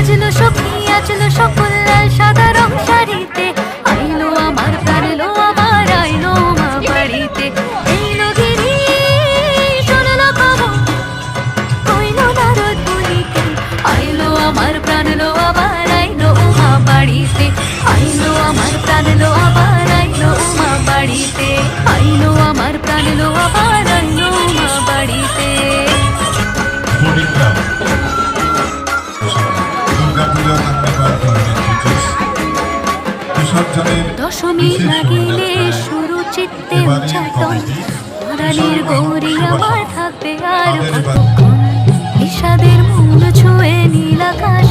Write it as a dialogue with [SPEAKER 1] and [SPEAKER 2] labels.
[SPEAKER 1] সাজলো সখী আজলো সকল লাল সাদা রং শাড়িতে, আইলো আমার প্রাণ এলো আমার আইলো মা বাড়িতে। এলো গিরি শুনলো খবর কইলো নারদ মুনিকে, আইলো আমার প্রাণ এলো আবার আইলো মা বাড়িতে। আইলো আমার প্রাণ এলো আবার আইলো মা বাড়িতে, আইলো আমার প্রাণ এলো আবার আইলো মা বাড়িতে। দশমী লাগিলে শুরু চিত্তে উচ্চাটন, মরালির গৌরী আমার থাকবে আর কতক্ষণ। বিষাদের মূল ছুঁয়ে নীল আকাশ